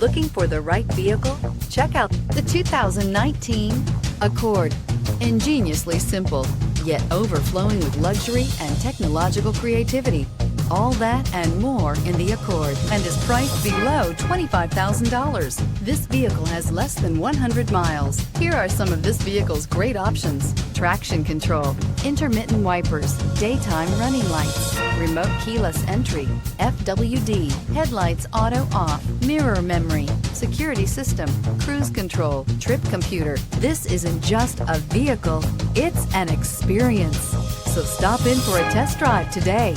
Looking for the right vehicle? Check out the 2019 Accord. Ingeniously simple, yet overflowing with luxury and technological creativity. All that and more in the Accord, and is priced below $25,000. This vehicle has less than 100 miles. Here are some of this vehicle's great options: traction control, intermittent wipers, daytime running lights, remote keyless entry, FWD, headlights auto off, mirror memory, security system, cruise control, trip computer. This isn't just a vehicle, it's an experience. So stop in for a test drive today.